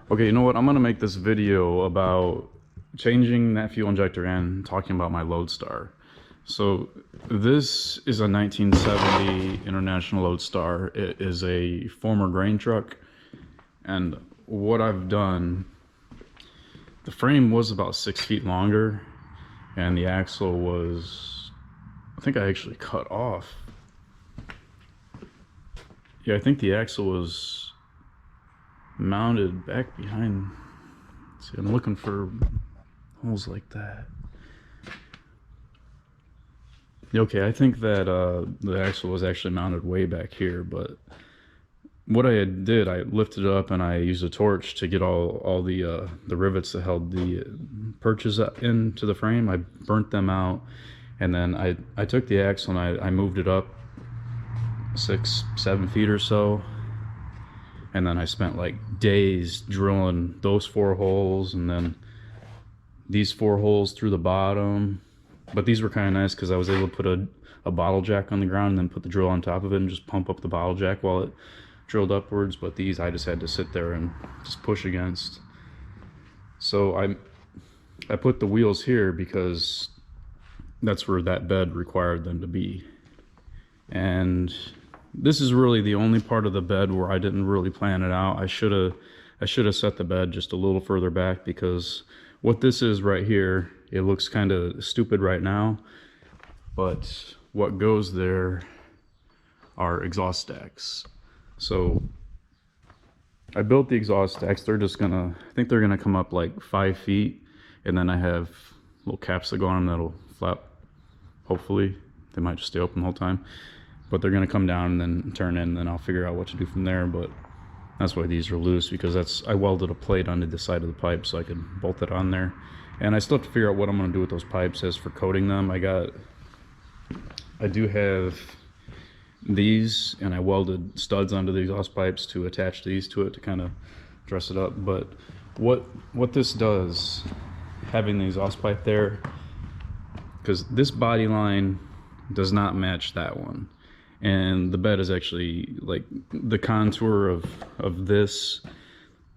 Okay, you know what? I'm gonna make this video about changing that fuel injector and talking about my Lodestar. So this is a 1970 International Loadstar. It is a former grain truck, and what I've done, the frame was about 6 feet longer, and the axle was, I think I actually cut off. Yeah, I think the axle was mounted back behind. Let's see, I'm looking for holes like that. Okay, I think that the axle was actually mounted way back here, but what I did, I lifted it up and I used a torch to get all the rivets that held the perches into the frame. I burnt them out, and then I took the axle and I moved it up 6-7 feet or so, and then I spent like days drilling those 4 holes and then these 4 holes through the bottom. But these were kind of nice because I was able to put a bottle jack on the ground and then put the drill on top of it and just pump up the bottle jack while it drilled upwards. But these I just had to sit there and just push against. So I put the wheels here because that's where that bed required them to be. And this is really the only part of the bed where I didn't really plan it out. I should have set the bed just a little further back, because what this is right here, it looks kind of stupid right now, but what goes there are exhaust stacks. So I built the exhaust stacks. They're just gonna, I think they're gonna come up like 5 feet, and then I have little caps that go on them that'll flap. Hopefully they might just stay open the whole time, but they're gonna come down and then turn in, and then I'll figure out what to do from there. But that's why these are loose, because I welded a plate onto the side of the pipe so I could bolt it on there. And I still have to figure out what I'm going to do with those pipes. As for coating them, I do have these, and I welded studs onto the exhaust pipes to attach these to it to kind of dress it up. But what this does, having the exhaust pipe there, because this body line does not match that one, and the bed is actually like the contour of this,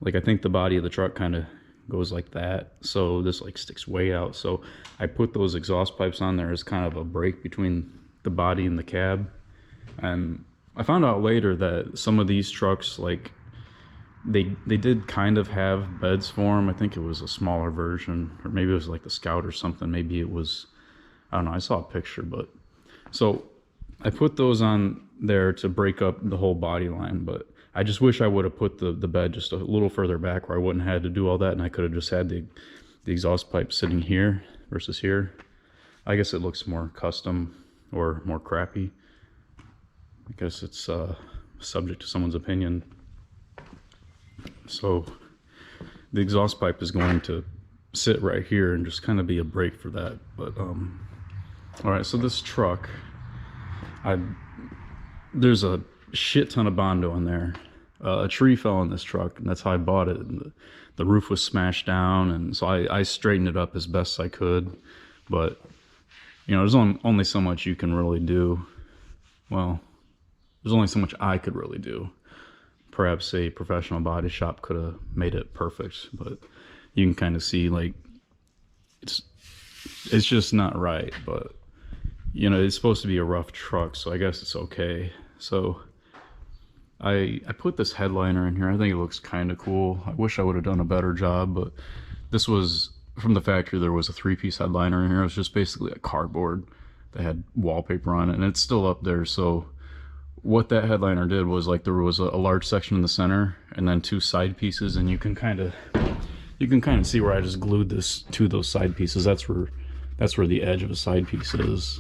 like I think the body of the truck kind of goes like that, so this like sticks way out. So I put those exhaust pipes on there as kind of a break between the body and the cab. And I found out later that some of these trucks, like they did kind of have beds for them. I think it was a smaller version, or maybe it was like the Scout or something. Maybe it was, I don't know, I saw a picture. But so I put those on there to break up the whole body line, but I just wish I would have put the bed just a little further back where I wouldn't have had to do all that, and I could have just had the exhaust pipe sitting here versus here. I guess it looks more custom or more crappy. I guess it's subject to someone's opinion. So the exhaust pipe is going to sit right here and just kind of be a break for that. But all right, so this truck, there's a shit ton of Bondo in there. A tree fell in this truck, and that's how I bought it. And the roof was smashed down, and so I straightened it up as best I could. But you know, there's only so much you can really do. Well, there's only so much I could really do. Perhaps a professional body shop could have made it perfect, but you can kind of see like it's just not right. But you know, it's supposed to be a rough truck, so I guess it's okay. So I put this headliner in here. I think it looks kind of cool. I wish I would have done a better job, but this was from the factory. There was a 3-piece headliner in here. It was just basically a cardboard that had wallpaper on it, and it's still up there. So what that headliner did was, like, there was a large section in the center and then 2 side pieces, and you can kind of see where I just glued this to those side pieces. That's where the edge of a side piece is.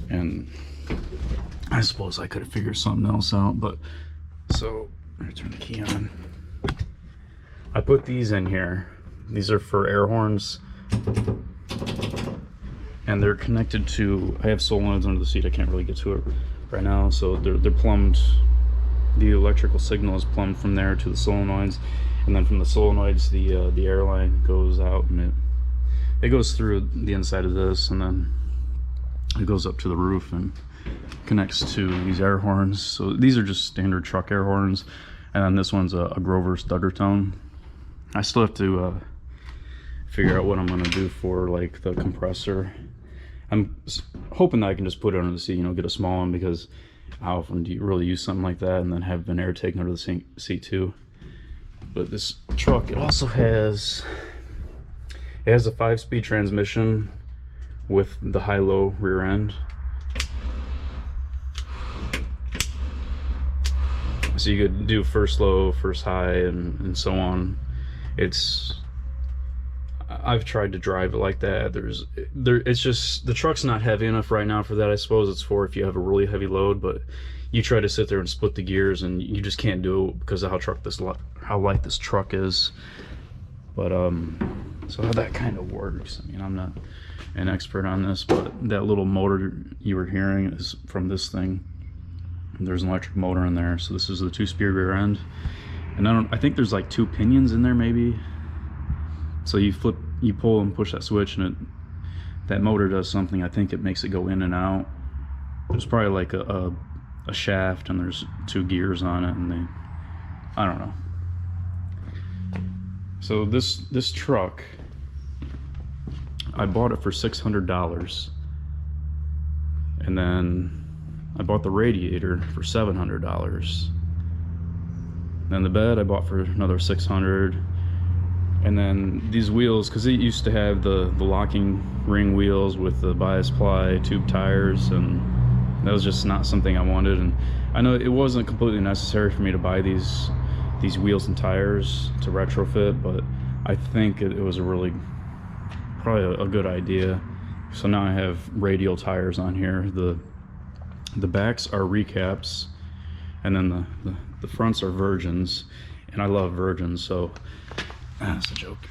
And I suppose I could have figured something else out, but so I'm gonna turn the key on. I put these in here. These are for air horns, and they're connected to, I have solenoids under the seat. I can't really get to it right now, so they're plumbed. The electrical signal is plumbed from there to the solenoids, and then from the solenoids the air line goes out, and it goes through the inside of this, and then it goes up to the roof and connects to these air horns. So these are just standard truck air horns, and then this one's a Grover's Duggar tone. I still have to figure out what I'm gonna do for like the compressor. I'm hoping that I can just put it under the seat, you know, get a small one, because how often do you really use something like that and then have an air taken under the seat too? But this truck, it also has, a 5-speed transmission with the high-low rear end. So you could do first low, first high, and so on. I've tried to drive it like that. It's just, the truck's not heavy enough right now for that. I suppose it's for if you have a really heavy load, but you try to sit there and split the gears and you just can't do it because of how light this truck is. But so how that kind of works, I mean, I'm not an expert on this, but that little motor you were hearing is from this thing. There's an electric motor in there, so this is the 2-speed rear end, and I think there's like 2 pinions in there maybe. So you pull and push that switch, and that motor does something. I think it makes it go in and out. There's probably like a shaft, and there's 2 gears on it, and I don't know. So this truck, I bought it for $600, and then I bought the radiator for $700. Then the bed I bought for another $600. And then these wheels, because it used to have the locking ring wheels with the bias ply tube tires, and that was just not something I wanted. And I know it wasn't completely necessary for me to buy these wheels and tires to retrofit, but I think it was probably a good idea. So now I have radial tires on here. The backs are recaps, and then the fronts are virgins, and I love virgins, so that's a joke.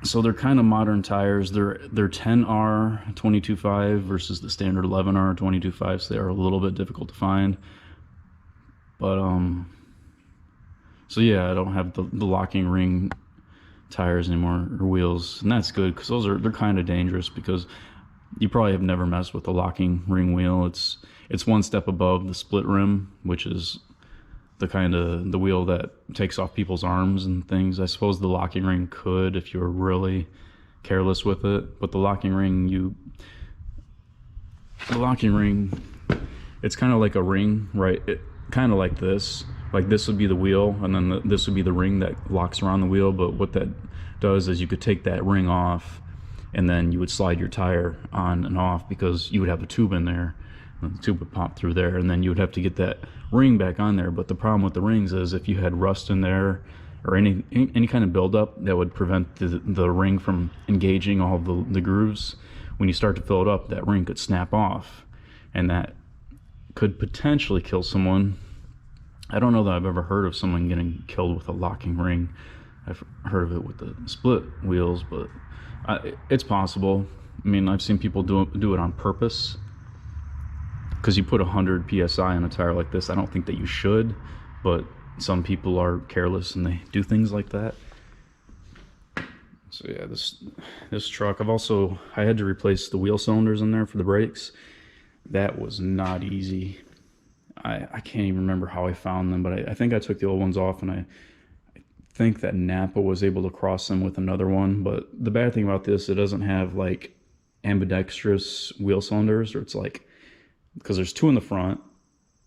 So they're kind of modern tires. They're 10R 22.5 versus the standard 11R 22.5, so they are a little bit difficult to find. But so yeah, I don't have the locking ring tires anymore, or wheels, and that's good, because they're kind of dangerous, because you probably have never messed with the locking ring wheel. It's one step above the split rim, which is the wheel that takes off people's arms and things. I suppose the locking ring could if you were really careless with it, but the locking ring, it's kind of like a ring, right? Kind of like this. Like this would be the wheel, and then this would be the ring that locks around the wheel. But what that does is you could take that ring off, and then you would slide your tire on and off, because you would have a tube in there, and the tube would pop through there, and then you would have to get that ring back on there. But the problem with the rings is if you had rust in there, or any kind of buildup that would prevent the ring from engaging all the grooves, when you start to fill it up, that ring could snap off, and that could potentially kill someone. I don't know that I've ever heard of someone getting killed with a locking ring. I've heard of it with the split wheels, but it's possible. I mean, I've seen people do it on purpose, because you put 100 psi on a tire like this. I don't think that you should, but some people are careless and they do things like that. So yeah, this truck, I had to replace the wheel cylinders in there for the brakes. That was not easy. I can't even remember how I found them, but I think I took the old ones off, and I think that Napa was able to cross them with another one. But the bad thing about this, it doesn't have like ambidextrous wheel cylinders, or it's like, because there's 2 in the front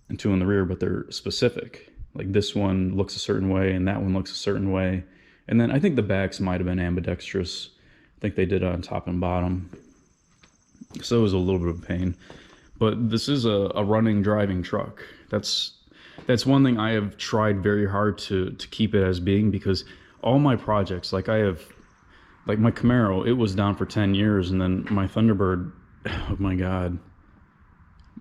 and 2 in the rear, but they're specific. Like this one looks a certain way, and that one looks a certain way. And then I think the backs might have been ambidextrous. I think they did on top and bottom. So it was a little bit of a pain. But this is a running, driving truck. That's one thing I have tried very hard to keep it as being, because all my projects, like my Camaro, it was down for 10 years, and then my Thunderbird, oh my God,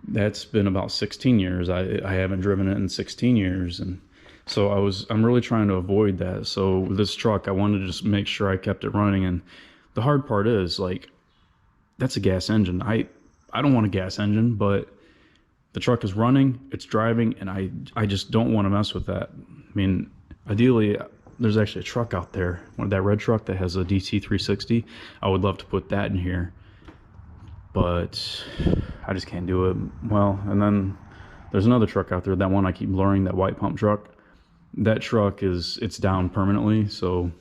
that's been about 16 years. I haven't driven it in 16 years, and so I'm really trying to avoid that. So with this truck, I wanted to just make sure I kept it running. And the hard part is, like, that's a gas engine. I don't want a gas engine, but the truck is running, it's driving, and I just don't want to mess with that. I mean, ideally, there's actually a truck out there, that red truck that has a DT360. I would love to put that in here, but I just can't do it. Well, and then there's another truck out there, that one I keep luring, that white pump truck. that truck it's down permanently, so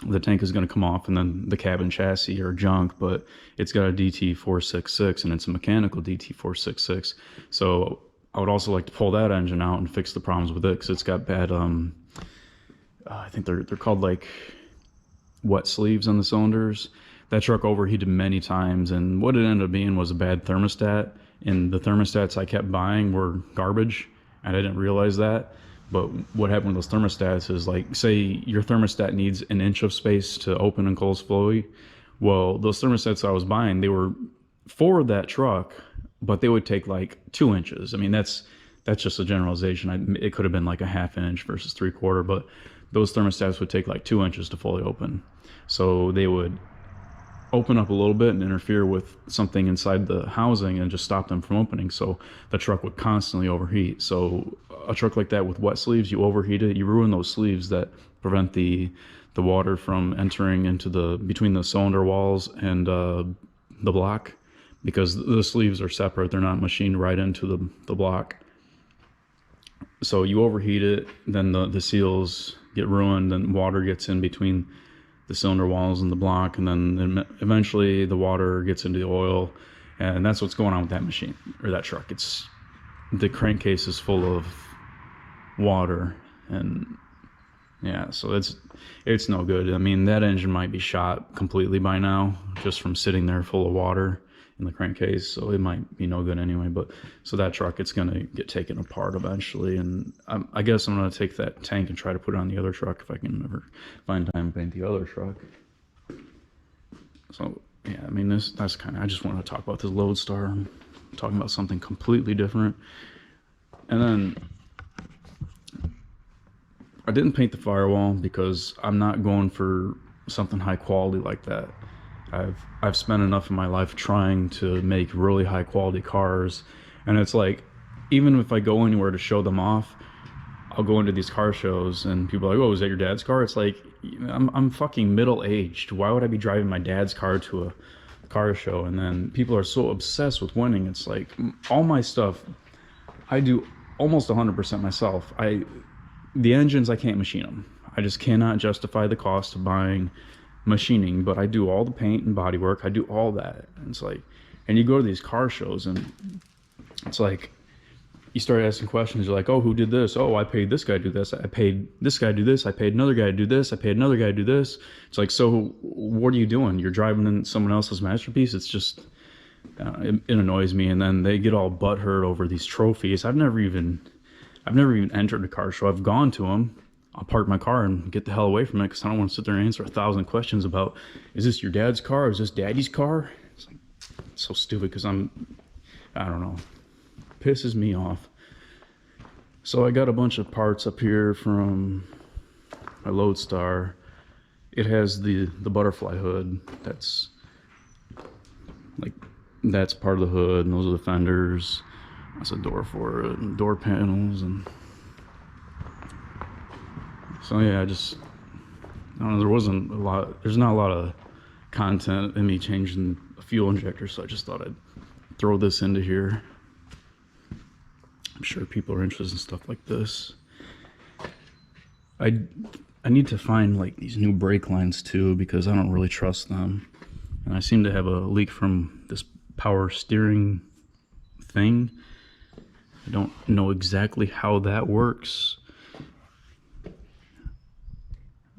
the tank is going to come off, and then the cab and chassis are junk, but it's got a DT466 and it's a mechanical DT466. So I would also like to pull that engine out and fix the problems with it, because it's got bad I think they're called like wet sleeves on the cylinders. That truck overheated many times, and what it ended up being was a bad thermostat, and the thermostats I kept buying were garbage, and I didn't realize that. But what happened with those thermostats is, like, say your thermostat needs an inch of space to open and close fully. Well, those thermostats I was buying, they were for that truck, but they would take like 2 inches. I mean, that's just a generalization. It could have been like a 1/2 inch versus 3/4, but those thermostats would take like 2 inches to fully open. So they would open up a little bit and interfere with something inside the housing and just stop them from opening. So the truck would constantly overheat. So a truck like that with wet sleeves, you overheat it, you ruin those sleeves that prevent the water from entering into between the cylinder walls and the block, because the sleeves are separate. They're not machined right into the block. So you overheat it, then the seals get ruined, and water gets in between the cylinder walls and the block, and then eventually the water gets into the oil, and that's what's going on with that machine or that truck. It's the crankcase is full of water, and yeah, so it's no good. I mean, that engine might be shot completely by now just from sitting there full of water in the crankcase, so it might be no good anyway. But so that truck, it's gonna get taken apart eventually, and I guess I'm gonna take that tank and try to put it on the other truck if I can ever find time to paint the other truck. So yeah, I mean, that's kind of, I just want to talk about this Lodestar. I'm talking about something completely different. And then I didn't paint the firewall because I'm not going for something high quality like that. I've spent enough of my life trying to make really high quality cars, and it's like, even if I go anywhere to show them off, I'll go into these car shows and people are like, "Oh, is that your dad's car?" It's like, I'm fucking middle aged. Why would I be driving my dad's car to a car show? And then people are so obsessed with winning. It's like, all my stuff I do almost 100% myself. The engines, I can't machine them. I just cannot justify the cost of buying machining, but I do all the paint and bodywork. I do all that. And it's like, and you go to these car shows and it's like, you start asking questions. You're like, "Oh, who did this? Oh, I paid this guy to do this. I paid this guy to do this. I paid another guy to do this. I paid another guy to do this." It's like, so what are you doing? You're driving in someone else's masterpiece? It's just, it annoys me. And then they get all butthurt over these trophies. I've never even entered a car show. I've gone to them. I'll park my car and get the hell away from it, because I don't want to sit there and answer 1,000 questions about, is this your dad's car? Is this daddy's car? It's like, it's so stupid, because I don't know, pisses me off. So I got a bunch of parts up here from my Lodestar. It has the butterfly hood. That's part of the hood, and those are the fenders. That's a door for it, and door panels, and so yeah, I don't know, there's not a lot of content in me changing a fuel injector, so I just thought I'd throw this into here. I'm sure people are interested in stuff like this. I need to find like these new brake lines too, because I don't really trust them. And I seem to have a leak from this power steering thing. I don't know exactly how that works.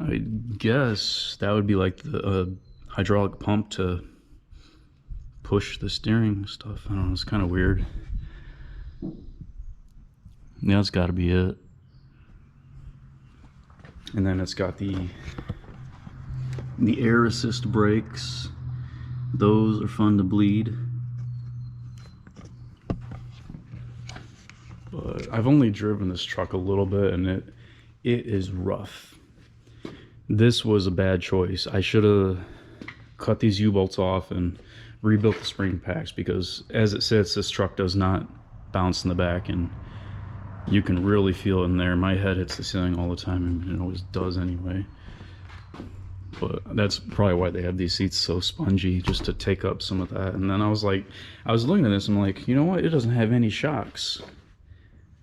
I guess that would be like the hydraulic pump to push the steering stuff. I don't know, it's kind of weird. Yeah, that's got to be it. And then it's got the air assist brakes. Those are fun to bleed. But I've only driven this truck a little bit, and it is rough. This was a bad choice. I should have cut these U-bolts off and rebuilt the spring packs, because as it sits, this truck does not bounce in the back, and you can really feel it in there. My head hits the ceiling all the time, and it always does anyway. But that's probably why they have these seats so spongy, just to take up some of that. And then I was looking at this, I'm like, you know what? It doesn't have any shocks.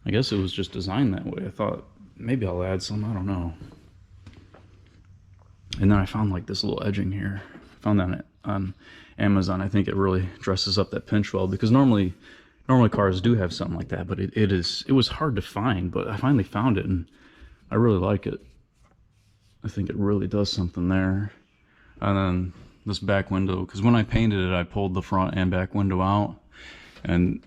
I guess it was just designed that way. I thought maybe I'll add some, I don't know. And then I found like this little edging here. I found that on Amazon. I think it really dresses up that pinch weld, because normally cars do have something like that, but it was hard to find, but I finally found it and I really like it. I think it really does something there. And then this back window, because when I painted it, I pulled the front and back window out, and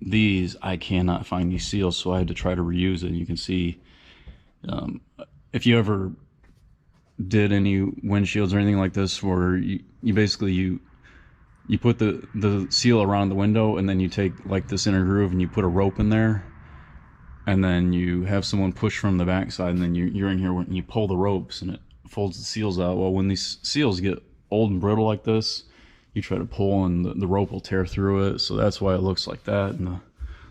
these, I cannot find these seals, so I had to try to reuse it. And you can see, if you ever did any windshields or anything like this, where you basically you put the seal around the window, and then you take like this inner groove and you put a rope in there, and then you have someone push from the backside, and then you're in here and you pull the ropes and it folds the seals out. Well, when these seals get old and brittle like this, you try to pull and the rope will tear through it, so that's why it looks like that. And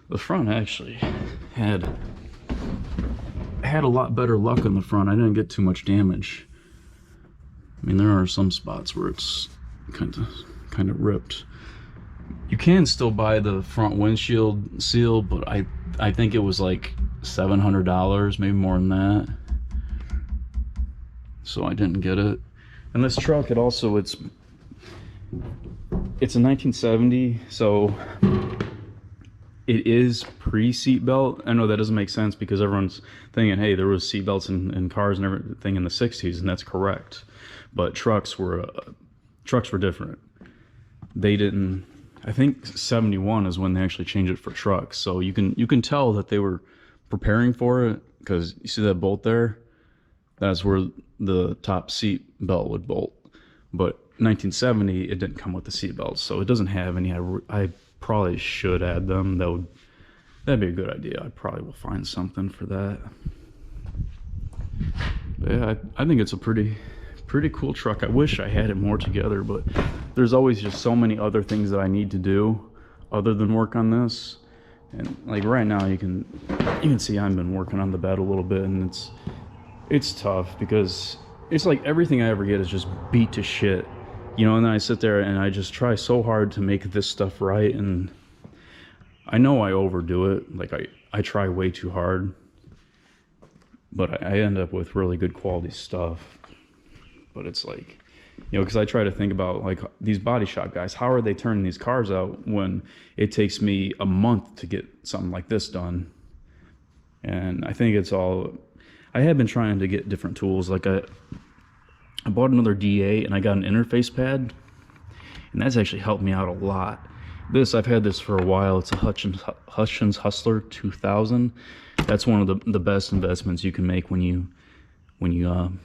the front actually had a lot better luck in the front. I didn't get too much damage. I mean, there are some spots where it's kind of ripped. You can still buy the front windshield seal, but I think it was like $700, maybe more than that, so I didn't get it. And this truck, it's a 1970, so it is pre-seatbelt. I know that doesn't make sense because everyone's thinking, hey, there was seatbelts in cars and everything in the 60s, and that's correct. But trucks were different. They didn't. I think 71 is when they actually changed it for trucks. So you can tell that they were preparing for it, because you see that bolt there? That's where the top seat belt would bolt. But 1970, it didn't come with the seat belts, so it doesn't have any. I probably should add them. That'd be a good idea. I probably will find something for that. But yeah, I think it's a pretty cool truck. I wish I had it more together, but there's always just so many other things that I need to do other than work on this. And like right now, you can see I've been working on the bed a little bit, and it's tough because it's like everything I ever get is just beat to shit, you know. And then I sit there and I just try so hard to make this stuff right, and I know I overdo it. Like I try way too hard, but I end up with really good quality stuff. But it's like, you know, because I try to think about like these body shop guys, how are they turning these cars out when it takes me a month to get something like this done? And I think it's all, I have been trying to get different tools. Like I bought another DA and I got an interface pad, and that's actually helped me out a lot. I've had this for a while. It's a Hutchins Hustler 2000. That's one of the best investments you can make when you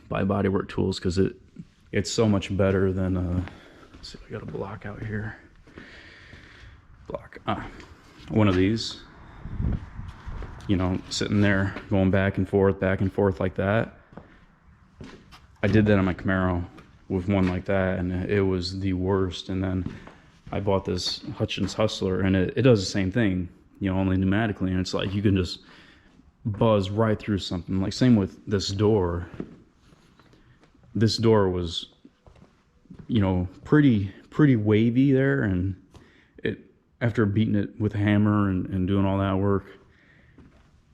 buy bodywork tools, because it's so much better than let's see if I got a block out here. One of these, you know, sitting there going back and forth like that. I did that on my Camaro with one like that, and it was the worst. And then I bought this Hutchins Hustler, and it does the same thing, you know, only pneumatically, and it's like you can just buzz right through something. Like same with this door. This door was, you know, pretty wavy there, and after beating it with a hammer and doing all that work,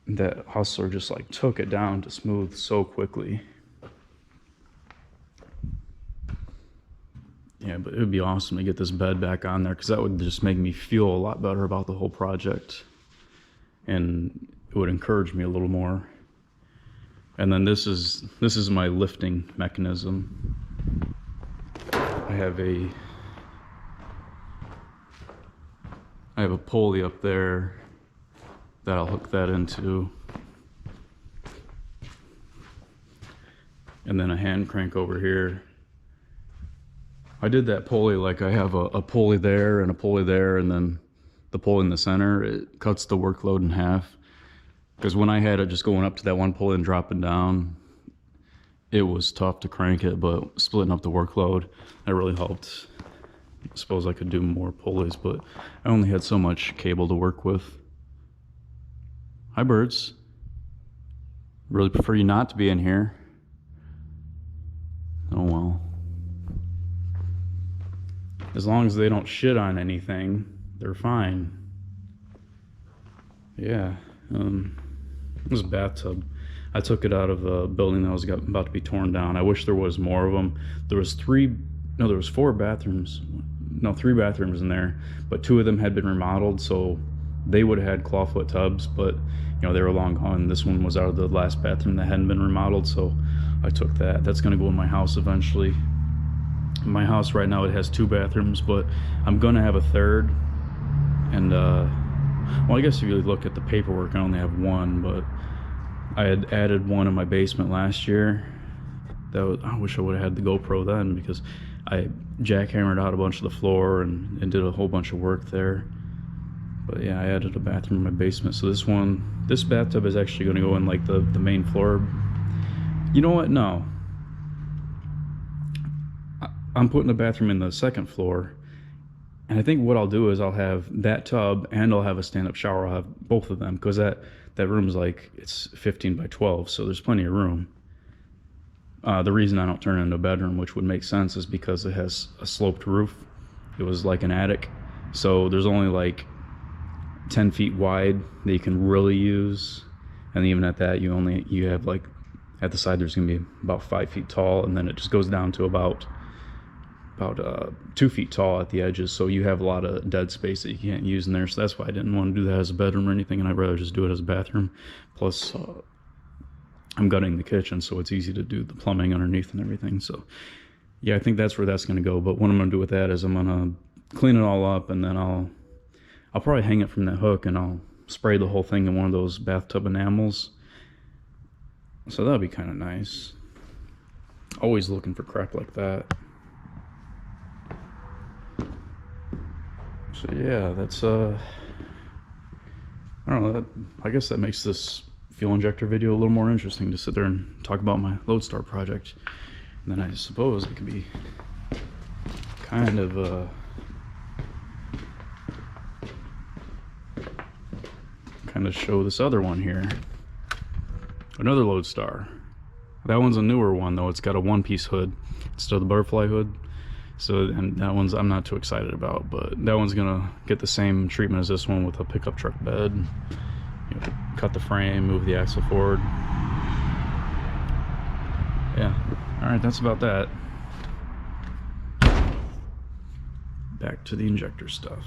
that Hustler just like took it down to smooth so quickly. Yeah, but it would be awesome to get this bed back on there, because that would just make me feel a lot better about the whole project, and it would encourage me a little more. And then this is my lifting mechanism. I have a pulley up there that I'll hook that into, and then a hand crank over here. I did that pulley like I have a pulley there and a pulley there, and then the pulley in the center. It cuts the workload in half, because when I had it just going up to that one pulley and dropping down, it was tough to crank it. But splitting up the workload, that really helped. I suppose I could do more pulleys, but I only had so much cable to work with. Hi, birds. Really prefer you not to be in here. Oh well. As long as they don't shit on anything, they're fine. Yeah. This bathtub, I took it out of a building that was about to be torn down. I wish there was more of them. There was three, no, there was four bathrooms. No, three bathrooms in there, but two of them had been remodeled, so they would have had clawfoot tubs, but you know, they were long gone. This one was out of the last bathroom that hadn't been remodeled, so I took that. That's gonna go in my house eventually. In my house right now, it has two bathrooms, but I'm gonna have a third. And well, I guess if you look at the paperwork, I only have one, but I had added one in my basement last year. That was, I wish I would have had the GoPro then, because I jackhammered out a bunch of the floor and did a whole bunch of work there. But yeah, I added a bathroom in my basement. So this bathtub is actually going to go in like the main floor. You know what? No. I'm putting the bathroom in the second floor. And I think what I'll do is I'll have that tub and I'll have a stand-up shower. I'll have both of them, because that room's like, it's 15 by 12, so there's plenty of room. The reason I don't turn it into a bedroom, which would make sense, is because it has a sloped roof. It was like an attic, so there's only like 10 feet wide that you can really use, and even at that, you have like, at the side there's gonna be about 5 feet tall, and then it just goes down to about 2 feet tall at the edges, so you have a lot of dead space that you can't use in there. So that's why I didn't want to do that as a bedroom or anything, and I'd rather just do it as a bathroom. Plus I'm gutting the kitchen, so it's easy to do the plumbing underneath and everything. So yeah, I think that's where that's going to go. But what I'm going to do with that is I'm going to clean it all up, and then I'll probably hang it from that hook, and I'll spray the whole thing in one of those bathtub enamels. So that'll be kind of nice. Always looking for crap like that. So yeah, that's I don't know, I guess that makes this fuel injector video a little more interesting, to sit there and talk about my Lodestar project. And then I suppose it could be kind of show this other one here. Another Lodestar. That one's a newer one though. It's got a one-piece hood instead of the butterfly hood. So, and that one's I'm not too excited about, but that one's gonna get the same treatment as this one with a pickup truck bed. You know, cut the frame, move the axle forward. Yeah, all right, that's about that. Back to the injector stuff.